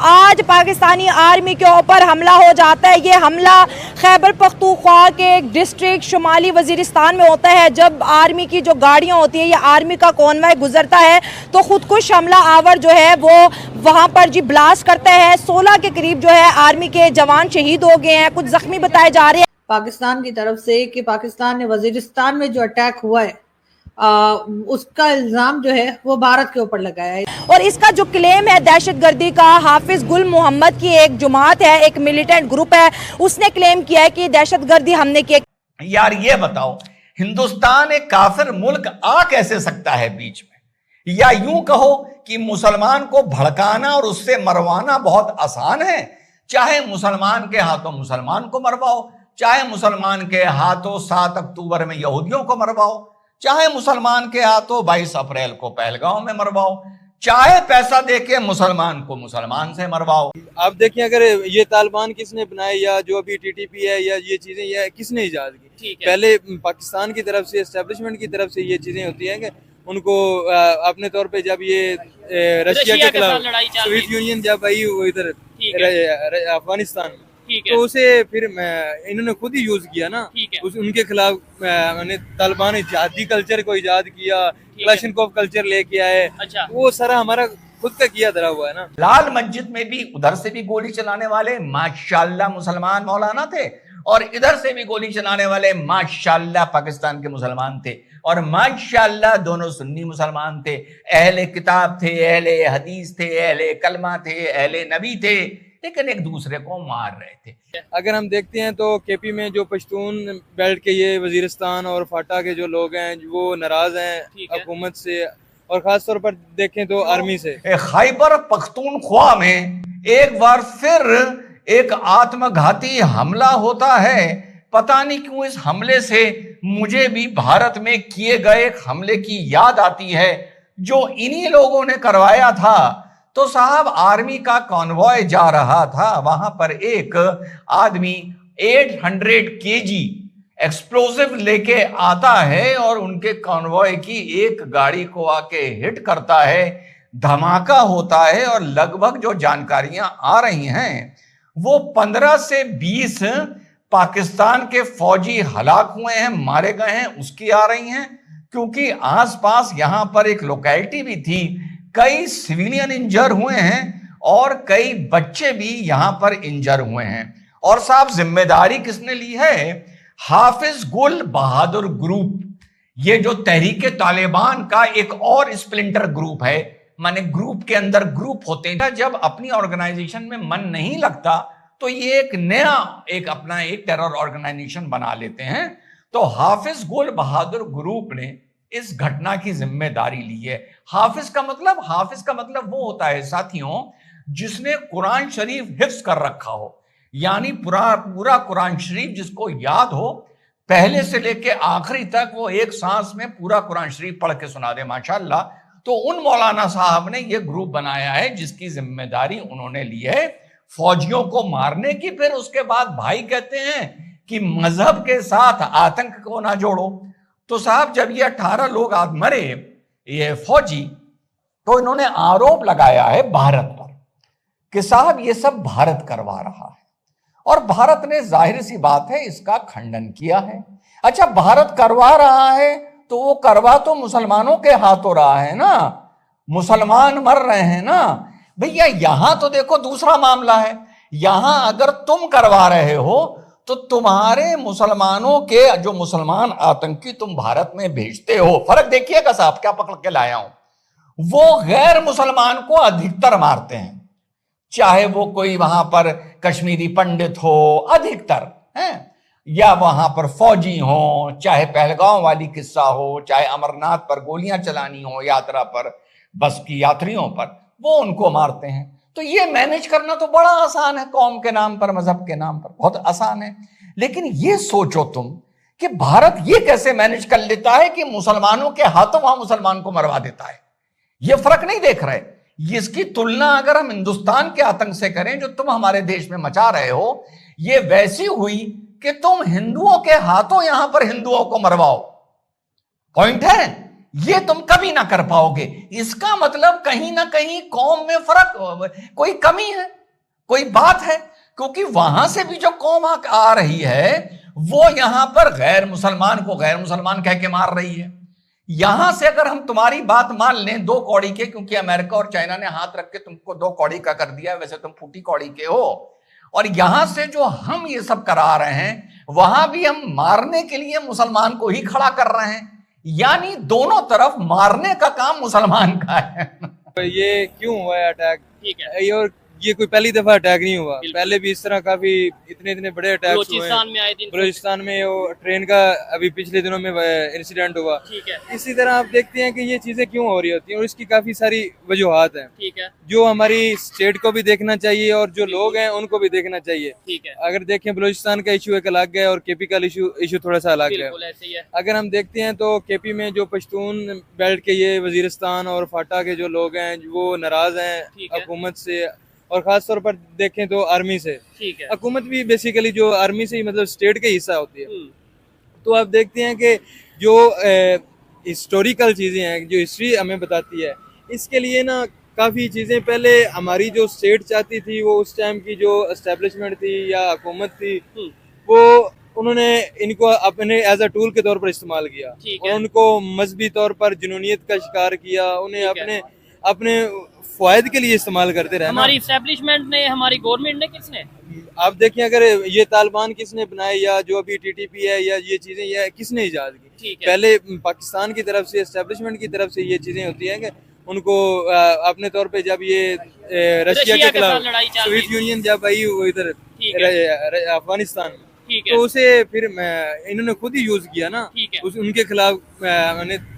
आज पाकिस्तानी आर्मी के ऊपर हमला हो जाता है। ये हमला खैबर पख्तूनख्वा के एक डिस्ट्रिक्ट शुमाली वजीरिस्तान में होता है। जब आर्मी की जो गाड़ियाँ होती है या आर्मी का कॉन्वॉय गुजरता है तो खुदकुश हमला आवर जो है वो वहाँ पर जी ब्लास्ट करता है। 16 के करीब जो है आर्मी के जवान शहीद हो गए हैं, कुछ जख्मी बताए जा रहे हैं पाकिस्तान की तरफ से कि पाकिस्तान ने वजीरिस्तान में जो अटैक हुआ है उसका इल्जाम जो है वो भारत के ऊपर लगाया है। और इसका जो क्लेम है दहशतगर्दी का, हाफिज गुल मोहम्मद की एक जमात है, एक मिलिटेंट ग्रुप है, उसने क्लेम किया है कि दहशतगर्दी हमने की। यार ये बताओ, हिंदुस्तान एक काफिर मुल्क आ कैसे सकता है बीच में? या यूं कहो कि मुसलमान को भड़काना और उससे मरवाना बहुत आसान है। चाहे मुसलमान के हाथों मुसलमान को मरवाओ, चाहे मुसलमान के हाथों 7 अक्टूबर में यहूदियों को मरवाओ, चाहे मुसलमान के हाथों 22 अप्रैल को पहलगांव में मरवाओ, चाहे पैसा देके मुसलमान को मुसलमान से मरवाओ। आप देखिए, अगर ये तालिबान किसने बनाए या जो अभी टीटीपी है या ये चीजें ये किसने इजाद की? पहले पाकिस्तान की तरफ से, एस्टेब्लिशमेंट की तरफ से ये चीजें होती हैं कि उनको अपने तौर पे जब ये रशिया के खिलाफ सोवियत यूनियन जब आई वो इधर अफगानिस्तान में, तो उसे फिर इन्होंने खुद ही यूज किया ना, उनके खिलाफ तालिबान ने जिहादी कल्चर को इजाद किया, क्लाशनकोव कल्चर लेके आए। अच्छा। वो सारा हमारा खुद का किया धरा हुआ है ना। लाल मस्जिद में भी उधर से भी गोली चलाने वाले माशाल्लाह मुसलमान मौलाना थे, और इधर से भी गोली चलाने वाले माशाल्लाह पाकिस्तान के मुसलमान थे, और माशाल्लाह दोनों सुन्नी मुसलमान थे, अहले किताब थे, अहले हदीस थे, अहले कलमा थे, अहले नबी थे, लेकिन एक दूसरे को मार रहे थे। अगर हम देखते हैं तो केपी में जो पश्तून बेल्ट के ये वजीरिस्तान और फाटा के जो लोग हैं वो नाराज हैं हुकूमत से, और खास तौर पर देखें तो आर्मी से। खैबर पख्तूनख्वा में एक बार फिर एक आत्मघाती हमला होता है। पता नहीं क्यों इस हमले से मुझे भी भारत में किए गए एक हमले की याद आती है जो इन्हीं लोगों ने करवाया था। तो साहब, आर्मी का कॉन्वॉय जा रहा था, वहां पर एक आदमी 800 केजी एक्सप्लोसिव लेके आता है और उनके कॉन्वॉय की एक गाड़ी को आके हिट करता है, धमाका होता है, और लगभग जो जानकारियां आ रही हैं वो 15 से 20 पाकिस्तान के फौजी हलाक हुए हैं, मारे गए हैं, उसकी आ रही हैं, क्योंकि आसपास यहां पर एक लोकेलिटी भी थी, कई सिविलियन इंजर हुए हैं और कई बच्चे भी यहां पर इंजर हुए हैं। और साहब, जिम्मेदारी किसने ली है? हाफिज गुल बहादुर ग्रुप, ये जो तहरीके तालिबान का एक और स्प्लिंटर ग्रुप है, माने ग्रुप के अंदर ग्रुप होते हैं। जब अपनी ऑर्गेनाइजेशन में मन नहीं लगता तो ये एक नया अपना एक टेरर ऑर्गेनाइजेशन बना लेते हैं। तो हाफिज गुल बहादुर ग्रुप ने इस घटना की जिम्मेदारी ली है। हाफिज का मतलब वो होता है साथियों, जिसने कुरान शरीफ हिफ्ज कर रखा हो, यानी पूरा कुरान शरीफ जिसको याद हो, पहले से लेके आखिरी तक वो एक सांस में पूरा कुरान शरीफ पढ़ के सुना दे माशाल्लाह। तो उन मौलाना साहब ने ये ग्रुप बनाया है जिसकी जिम्मेदारी उन्होंने ली है फौजियों को मारने की। फिर उसके बाद भाई कहते हैं कि मजहब के साथ आतंक को ना जोड़ो। तो साहब, जब ये 18 लोग आज मरे ये फौजी, तो इन्होंने आरोप लगाया है भारत पर कि साहब ये सब भारत करवा रहा है, और भारत ने जाहिर सी बात है इसका खंडन किया है। अच्छा, भारत करवा रहा है तो वो करवा तो मुसलमानों के हाथों रहा है ना, मुसलमान मर रहे हैं ना भैया। यहां तो देखो दूसरा मामला है, यहां अगर तुम करवा रहे हो तो तुम्हारे मुसलमानों के जो मुसलमान आतंकी तुम भारत में भेजते हो, फर्क देखिएगा साहब, क्या पकड़ के लाया हूं, वो गैर मुसलमान को अधिकतर मारते हैं, चाहे वो कोई वहां पर कश्मीरी पंडित हो अधिकतर हैं, या वहां पर फौजी हो, चाहे पहलगांव वाली किस्सा हो, चाहे अमरनाथ पर गोलियां चलानी हो यात्रा पर, बस की यात्रियों पर, वो उनको मारते हैं। तो ये मैनेज करना तो बड़ा आसान है, कौम के नाम पर, मजहब के नाम पर, बहुत आसान है। लेकिन ये सोचो तुम कि भारत ये कैसे मैनेज कर लेता है कि मुसलमानों के हाथों वहां मुसलमान को मरवा देता है। ये फर्क नहीं देख रहे। इसकी तुलना अगर हम हिंदुस्तान के आतंक से करें जो तुम हमारे देश में मचा रहे हो, ये वैसी हुई कि तुम हिंदुओं के हाथों यहां पर हिंदुओं को मरवाओ। पॉइंट है, ये तुम कभी ना कर पाओगे। इसका मतलब कहीं ना कहीं कौम में फर्क, कोई कमी है, कोई बात है, क्योंकि वहां से भी जो कौम आ रही है वो यहां पर गैर मुसलमान को गैर मुसलमान कह के मार रही है। यहां से अगर हम तुम्हारी बात मान लें 2 कौड़ी के, क्योंकि अमेरिका और चाइना ने हाथ रख के तुमको 2 कौड़ी का कर दिया, वैसे तुम फूटी कौड़ी के हो, और यहां से जो हम ये सब करा रहे हैं वहां भी हम मारने के लिए मुसलमान को ही खड़ा कर रहे हैं, यानी दोनों तरफ मारने का काम मुसलमान का है। ये क्यों हुआ है अटैक? ठीक है, और ये कोई पहली दफा अटैक नहीं हुआ, पहले भी इस तरह काफी इतने बड़े अटैक्स हुए बलूचिस्तान में आए दिन, बलूचिस्तान में वो ट्रेन का अभी पिछले दिनों में इंसिडेंट हुआ। ठीक है, इसी तरह आप देखते हैं कि ये चीजें क्यों हो रही होती हैं, और इसकी काफी सारी वजूहात हैं ठीक है, जो हमारी स्टेट को भी देखना चाहिए और जो लोग हैं उनको भी देखना चाहिए। ठीक है, अगर देखें बलूचिस्तान का इशू एक अलग है और केपी का इशू थोड़ा सा अलग है। बिल्कुल ऐसे ही है। अगर हम देखते हैं तो केपी में जो पश्तून बेल्ट के ये वजीरिस्तान और फाटा के जो लोग हैं वो नाराज हैं ठीक है। हुकूमत से, और खास तौर पर देखें तो आर्मी से। ठीक है, हुकूमत भी बेसिकली जो आर्मी से ही मतलब स्टेट का हिस्सा होती है। तो आप देखते हैं कि जो हिस्टोरिकल चीज़ें हैं, जो हिस्ट्री हमें बताती है, इसके लिए ना काफ़ी चीज़ें पहले हमारी जो स्टेट चाहती थी, वो उस टाइम की जो एस्टेब्लिशमेंट थी या हुकूमत थी, वो उन्होंने इनको अपने एज अ टूल के तौर पर इस्तेमाल किया ठीक और है। उनको मजहबी तौर पर जुनूनियत का शिकार किया, उन्हें ठीक है। अपने फायदे के लिए इस्तेमाल करते रहे। हमारी एस्टेब्लिशमेंट ने, हमारी गवर्नमेंट ने, किसने? आप देखें अगर ये तालिबान किसने बनाए या जो अभी टीटीपी है या ये चीजें ये किसने इजाद की? ठीक है, पहले पाकिस्तान की तरफ से, एस्टेब्लिशमेंट की तरफ से ये चीजें होती हैं कि उनको अपने तौर पे जब ये रशिया के साथ खिलाफ लड़ाई चल रही सोवियत थी। यूनियन जब आई वो इधर ठीक है, अफगानिस्तान में, ठीक है, तो उसे फिर इन्होंने खुद ही यूज किया ना, ठीक है, उनके खिलाफ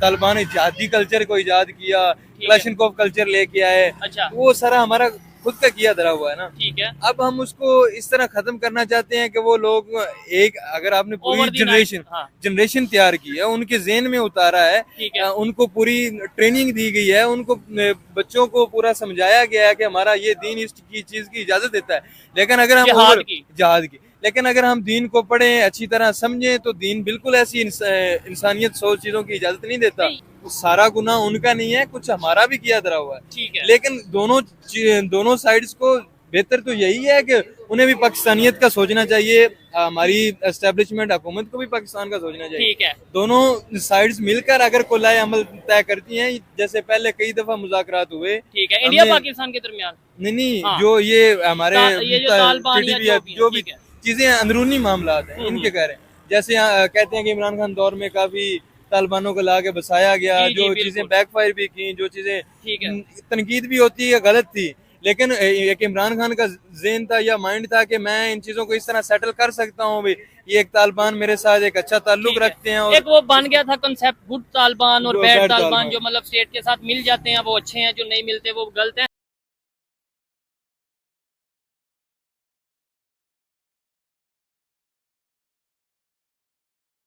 तालिबान ने जिहादी कल्चर को इजाद किया, है। क्लाशनकोव कल्चर लेके आए, अच्छा, वो सारा हमारा खुद का किया धरा हुआ है ना। ठीक है। अब हम उसको इस तरह खत्म करना चाहते हैं कि वो लोग एक, अगर आपने Over पूरी the night, हाँ, जनरेशन तैयार की है, उनके ज़हन में उतारा है, ठीक है, उनको पूरी ट्रेनिंग दी गई है, उनको बच्चों को पूरा समझाया गया है कि हमारा ये दीन इस की चीज की इजाजत देता है, लेकिन अगर हम जिहाद की, लेकिन अगर हम दीन को पढ़ें, अच्छी तरह समझें, तो दीन बिल्कुल ऐसी इंसानियत सोच चीजों की इजाजत नहीं देता। सारा गुनाह उनका नहीं है, कुछ हमारा भी किया धरा हुआ है, ठीक है, लेकिन दोनों साइड्स को बेहतर तो यही है कि उन्हें भी पाकिस्तानियत का सोचना चाहिए, हमारी एस्टेब्लिशमेंट हुकूमत को भी पाकिस्तान का सोचना चाहिए। ठीक है, दोनों साइड्स मिलकर अगर कोलाए अमल तय करती हैं, जैसे पहले कई दफा मुज़ाकरात हुए, ठीक है, इंडिया पाकिस्तान के दरमियान, नहीं हाँ। जो ये हमारे ये जो तालिबान या जो भी ठीक है। चीजें अंदरूनी मामला हैं इनके कह रहे हैं, जैसे कहते हैं कि इमरान खान दौर में काफी तालिबानों को ला के बसाया गया, जी, जो जी, चीजें बैकफायर भी की, जो चीजें ठीक है, तनकीद भी होती है गलत थी, लेकिन एक इमरान खान का ज़हन था या माइंड था कि मैं इन चीजों को इस तरह सेटल कर सकता हूँ, भी ये एक तालिबान मेरे साथ एक अच्छा ताल्लुक रखते हैं, और एक वो बन गया था कंसेप्ट गुड तालिबान और जो बैड बैड तालिबान, तालिबान। जो मतलब स्टेट के साथ मिल जाते हैं वो अच्छे हैं, जो नहीं मिलते वो गलत हैं।